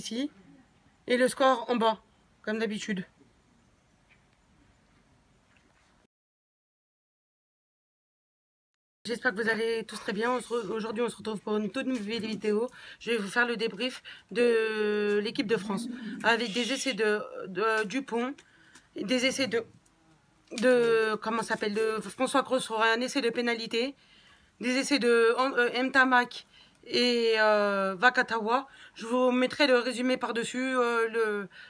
ici. Et le score en bas, comme d'habitude. J'espère que vous allez tous très bien. Aujourd'hui, on se retrouve pour une toute nouvelle vidéo. Je vais vous faire le débrief de l'équipe de France. Avec des essais de Dupont, des essais comment ça s'appelle, de François Cros sur un essai de pénalité, des essais de Ntamak et Vakatawa. Je vous mettrai le résumé par-dessus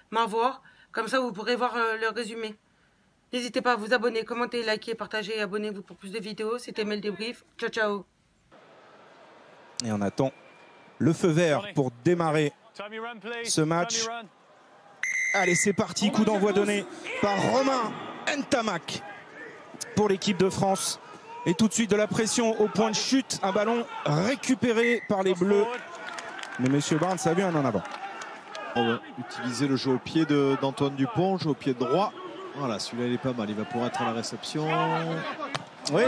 ma voix. Comme ça, vous pourrez voir le résumé. N'hésitez pas à vous abonner, commenter, liker, partager et abonnez-vous pour plus de vidéos. C'était Mel Débrief. Ciao, ciao. Et on attend le feu vert pour démarrer ce match. Allez, c'est parti. Coup d'envoi donné par Romain Ntamak pour l'équipe de France. Et tout de suite de la pression au point de chute. Un ballon récupéré par les Bleus. Mais Monsieur Barnes a vu un en avant. On va utiliser le jeu au pied d'Antoine Dupont, jeu au pied droit. Voilà, celui-là, il est pas mal. Il va pouvoir être à la réception. Oui,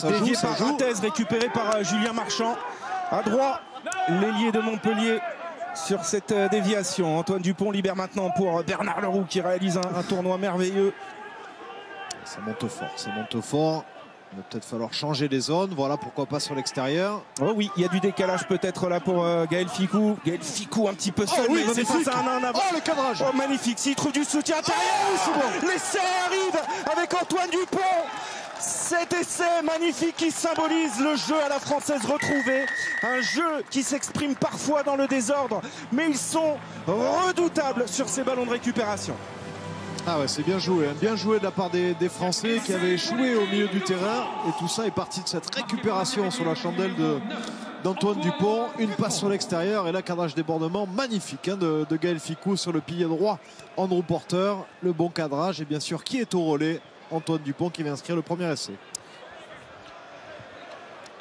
dévié par Rattez, récupéré par Julien Marchand. À droit, l'ailier de Montpellier sur cette déviation. Antoine Dupont libère maintenant pour Bernard Leroux qui réalise un tournoi merveilleux. Ça monte fort, ça monte fort. Il va peut-être falloir changer les zones. Voilà, pourquoi pas sur l'extérieur. Oh oui, il y a du décalage peut-être là pour Gaël Fickou. Gaël Fickou un petit peu seul. Oh oui, mais c'est face à un avant. Oh, le cadrage. Oh, magnifique. S'il trouve du soutien intérieur, l'essai arrive avec Antoine Dupont. Cet essai magnifique qui symbolise le jeu à la française retrouvé. Un jeu qui s'exprime parfois dans le désordre, mais ils sont redoutables sur ces ballons de récupération. Ah ouais, c'est bien joué, hein. Bien joué de la part des Français qui avaient échoué au milieu du terrain. Et tout ça est parti de cette récupération sur la chandelle d'Antoine Dupont. Une passe sur l'extérieur et là, cadrage débordement magnifique hein, de Gaël Fickou sur le pilier droit. Andrew Porter, le bon cadrage. Et bien sûr, qui est au relais? Antoine Dupont qui vient inscrire le premier essai.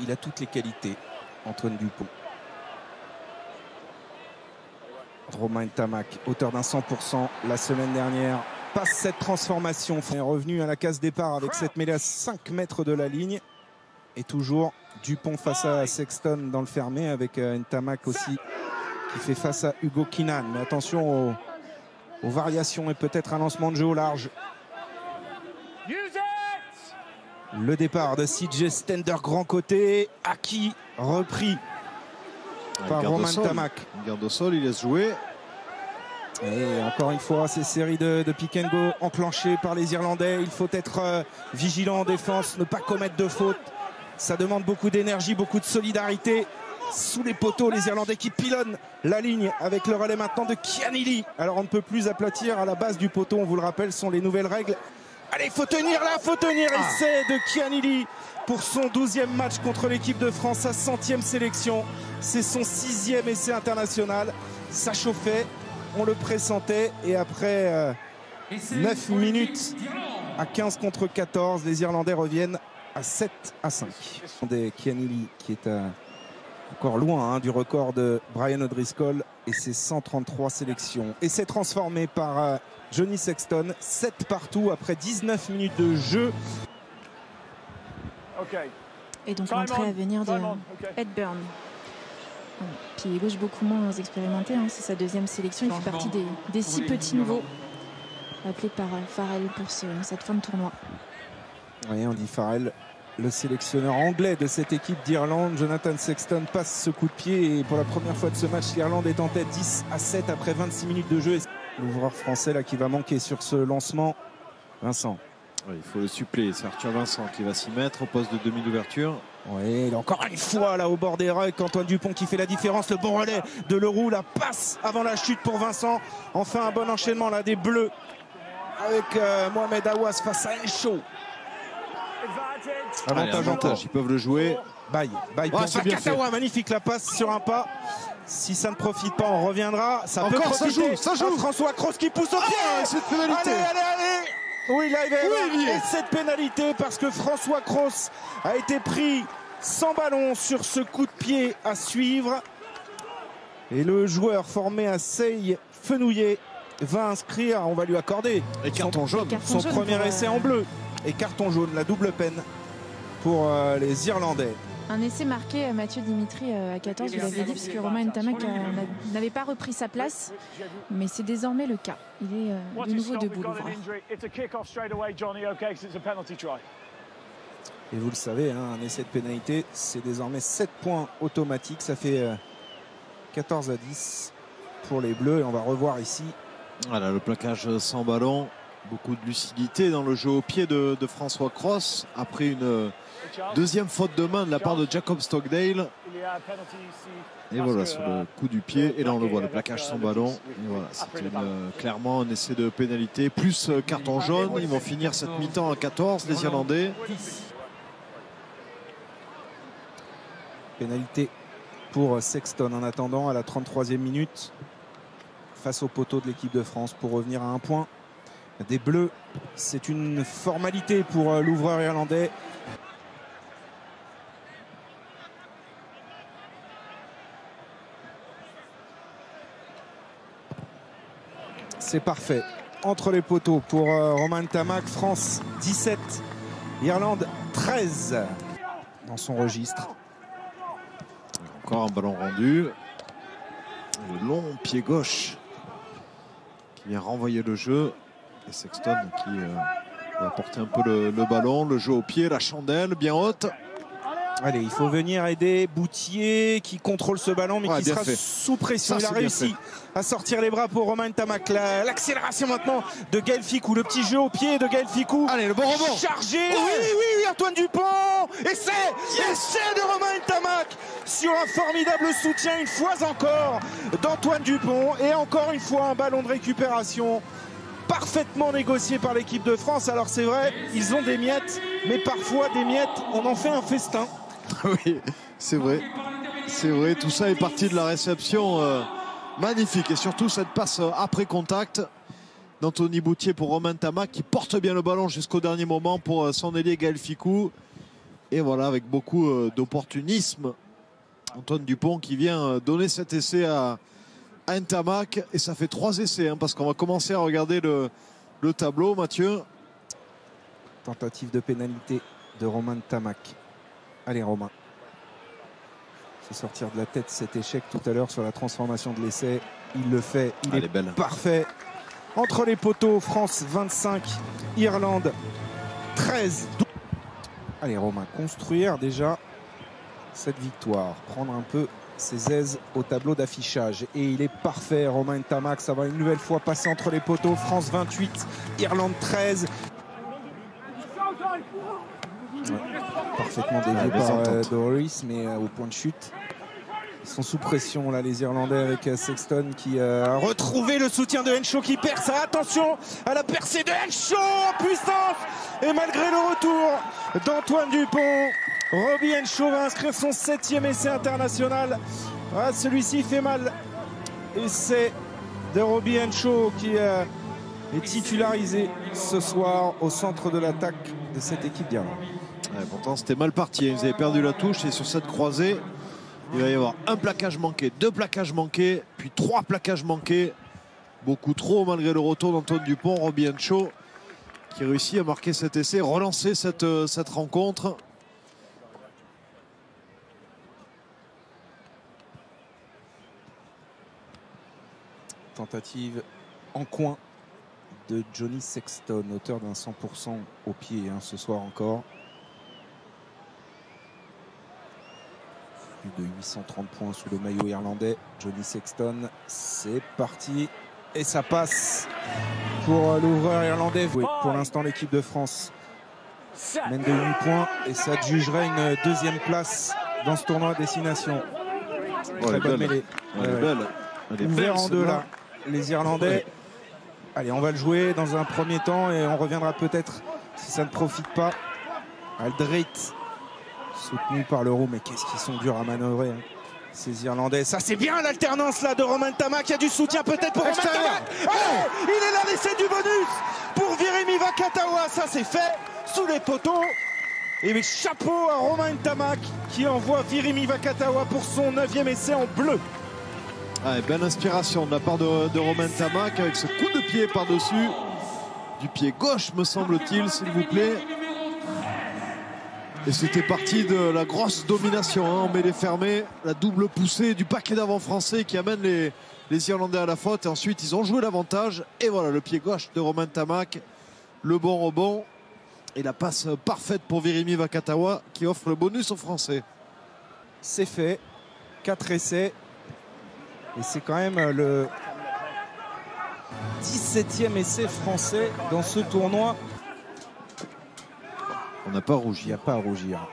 Il a toutes les qualités, Antoine Dupont. Romain Ntamak, auteur d'un 100% la semaine dernière. Passe cette transformation, est revenu à la case départ avec cette mêlée à 5 mètres de la ligne. Et toujours Dupont face à Sexton dans le fermé avec Ntamak aussi qui fait face à Hugo Kinan. Mais attention aux variations et peut-être un lancement de jeu au large. Le départ de CJ Stender grand côté, acquis, repris par Romain Ntamak. Il garde au sol, il laisse jouer. Et encore une fois, ces séries de pick and go enclenchées par les Irlandais. Il faut être vigilant en défense, ne pas commettre de fautes. Ça demande beaucoup d'énergie, beaucoup de solidarité. Sous les poteaux, les Irlandais qui pilonnent la ligne avec le relais maintenant de Kianili. Alors on ne peut plus aplatir à la base du poteau, on vous le rappelle, ce sont les nouvelles règles. Allez, il faut tenir là, faut tenir. Essai de Kianili pour son 12e match contre l'équipe de France, sa 100e sélection. C'est son 6e essai international. Ça chauffait. On le pressentait et après 9 minutes à 15 contre 14, les Irlandais reviennent à 7-5. Kianili qui est encore loin hein, du record de Brian O'Driscoll et ses 133 sélections. Et c'est transformé par Johnny Sexton, 7 partout après 19 minutes de jeu. Et donc l'entrée à venir de Ed Byrne. Pied gauche beaucoup moins expérimenté, hein. C'est sa 2e sélection. Il fait partie des 6 petits nouveaux appelés par Farrell pour cette fin de tournoi. Oui, on dit Farrell, le sélectionneur anglais de cette équipe d'Irlande. Jonathan Sexton passe ce coup de pied et pour la première fois de ce match, l'Irlande est en tête 10-7 après 26 minutes de jeu. L'ouvreur français là qui va manquer sur ce lancement, Vincent. Oui, il faut le suppléer, c'est Arthur Vincent qui va s'y mettre au poste de demi d'ouverture. Oui, encore une fois là au bord des rucks, Antoine Dupont qui fait la différence, le bon relais de Leroux, la passe avant la chute pour Vincent. Enfin un bon enchaînement là des Bleus avec Mohamed Aouas face à Encho. Avantage, ils peuvent le jouer. Baille pour Vakatawa, magnifique la passe sur un pas. Si ça ne profite pas, on reviendra. Ça peut profiter. Ça joue. François Cros qui pousse au pied. Cette pénalité. Allez. Oui, là, il va y avoir cette pénalité parce que François Cros a été pris sans ballon sur ce coup de pied à suivre. Et le joueur formé à Seille-Fenouillet va inscrire, on va lui accorder son premier essai en bleu. Et carton jaune, la double peine pour les Irlandais. Un essai marqué, Mathieu Dimitri, à 14, vous l'avez dit, puisque Romain Ntamak n'avait pas repris sa place. Mais c'est désormais le cas. Il est de nouveau debout, l'ouvreur. Et vous le savez, hein, un essai de pénalité, c'est désormais 7 points automatiques. Ça fait 14 à 10 pour les Bleus. Et on va revoir ici. Voilà, le plaquage sans ballon. Beaucoup de lucidité dans le jeu au pied de François Cross. Après une deuxième faute de main de la part de Jacob Stockdale. Et voilà, sur le coup du pied. Et là, on le voit, le plaquage sans ballon. Et voilà, c'était clairement un essai de pénalité. Plus carton jaune. Ils vont finir cette mi-temps à 14, les Irlandais. Pénalité pour Sexton en attendant à la 33e minute. Face au poteau de l'équipe de France pour revenir à un point des Bleus. C'est une formalité pour l'ouvreur irlandais. C'est parfait. Entre les poteaux pour Romain Ntamak. France 17, Irlande 13 dans son registre. Encore un ballon rendu. Le long pied gauche qui vient renvoyer le jeu. Et Sexton qui va porter un peu le ballon, le jeu au pied, la chandelle bien haute. Allez, il faut venir aider Boutier qui contrôle ce ballon mais qui sera sous pression. Il a réussi à sortir les bras pour Romain Ntamak. L'accélération maintenant de Gaël Fickou, le petit jeu au pied de Gaël Fickou. Allez, le bon rebond. Chargé, oui, Antoine Dupont. Et c'est de Romain Ntamak sur un formidable soutien une fois encore d'Antoine Dupont. Et encore une fois un ballon de récupération parfaitement négocié par l'équipe de France. Alors c'est vrai, ils ont des miettes, mais parfois des miettes, on en fait un festin. Oui, c'est vrai. C'est vrai, tout ça est parti de la réception magnifique. Et surtout cette passe après contact d'Anthony Boutier pour Romain Ntamak qui porte bien le ballon jusqu'au dernier moment pour son ailier Gaël Fickou. Et voilà, avec beaucoup d'opportunisme, Antoine Dupont qui vient donner cet essai à Ntamak. Et ça fait 3 essais, hein, parce qu'on va commencer à regarder le tableau, Mathieu. Tentative de pénalité de Romain Ntamak. Allez Romain. C'est sortir de la tête cet échec tout à l'heure sur la transformation de l'essai. Il le fait, il est belle. Parfait. Entre les poteaux, France 25, Irlande 13. Allez Romain, construire déjà cette victoire. Prendre un peu ses aises au tableau d'affichage. Et il est parfait, Romain Ntamak. Ça va une nouvelle fois passer entre les poteaux. France 28, Irlande 13. Ouais, parfaitement dévié par Doris, mais au point de chute. Ils sont sous pression là, les Irlandais, avec Sexton qui a retrouvé le soutien de Henshaw qui perd ça. Attention à la percée de Henshaw en puissance. Et malgré le retour d'Antoine Dupont, Robbie Henshaw va inscrire son 7e essai international. Ah, celui-ci fait mal. Essai de Robbie Henshaw qui est titularisé ce soir au centre de l'attaque de cette équipe d'Irlande. Ouais, pourtant c'était mal parti, ils avaient perdu la touche et sur cette croisée il va y avoir un plaquage manqué, 2 plaquages manqués, puis 3 plaquages manqués. Beaucoup trop malgré le retour d'Antoine Dupont. Robbie Henshaw qui réussit à marquer cet essai, relancer cette rencontre. Tentative en coin de Johnny Sexton, auteur d'un 100% au pied ce soir encore. Plus de 830 points sous le maillot irlandais. Johnny Sexton, c'est parti. Et ça passe pour l'ouvreur irlandais. Oui, pour l'instant, l'équipe de France mène de 8 points. Et ça jugerait une 2e place dans ce tournoi à destination. Très bonne mêlée. Ouvert en deux là, les Irlandais. Allez, on va le jouer dans un premier temps et on reviendra peut-être si ça ne profite pas. Aldrit, soutenu par l'Euro, mais qu'est-ce qu'ils sont durs à manœuvrer, ces Irlandais. Ça, c'est bien l'alternance là de Romain Ntamak. Il y a du soutien peut-être pour Romain Ntamak. Oh, il est là, l'essai du bonus pour Virimi Vakatawa. Ça, c'est fait sous les poteaux. Et mais chapeau à Romain Ntamak qui envoie Virimi Vakatawa pour son 9e essai en bleu. Ah, belle inspiration de la part de Romain Ntamak avec ce coup de pied par-dessus. Du pied gauche, me semble-t-il, s'il vous plaît. Et c'était parti de la grosse domination, hein, en mêlée fermée, la double poussée du paquet d'avant français qui amène les Irlandais à la faute. Et ensuite, ils ont joué l'avantage. Et voilà, le pied gauche de Romain Tamac, le bon rebond et la passe parfaite pour Virimi Vakatawa qui offre le bonus aux Français. C'est fait, 4 essais. Et c'est quand même le 17e essai français dans ce tournoi. On n'a pas rougi. Il n'y a pas à rougir.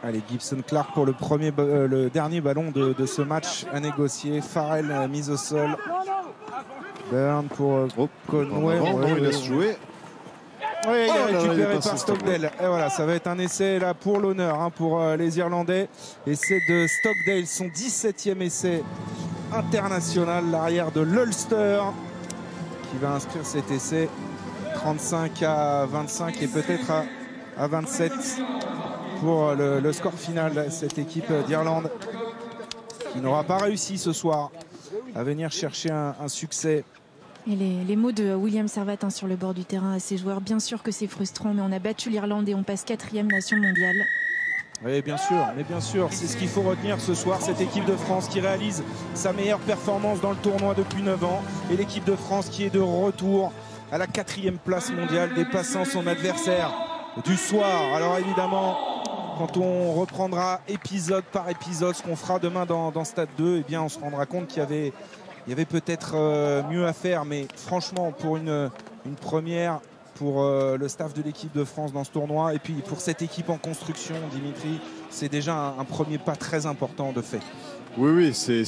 Allez, Gibson Clark pour le dernier ballon de ce match à négocier. Farrell mise au sol. Burn pour Conway. Il laisse jouer. Oui, il est récupéré par Stockdale. Et voilà, ça va être un essai là pour l'honneur, hein, pour les Irlandais. Essai de Stockdale, son 17e essai international, l'arrière de l'Ulster, qui va inscrire cet essai 35 à 25 et peut-être à 27 pour le score final. Cette équipe d'Irlande qui n'aura pas réussi ce soir à venir chercher un succès. Et les mots de William Servat, hein, sur le bord du terrain à ses joueurs. Bien sûr que c'est frustrant, mais on a battu l'Irlande et on passe 4e nation mondiale. Oui, bien sûr, c'est ce qu'il faut retenir ce soir. Cette équipe de France qui réalise sa meilleure performance dans le tournoi depuis 9 ans. Et l'équipe de France qui est de retour à la 4e place mondiale, dépassant son adversaire du soir. Alors évidemment, quand on reprendra épisode par épisode ce qu'on fera demain dans Stade 2, eh bien on se rendra compte qu'il y avait peut-être mieux à faire, mais franchement pour une première pour le staff de l'équipe de France dans ce tournoi et puis pour cette équipe en construction, Dimitri, c'est déjà un premier pas très important de fait. Oui, c'est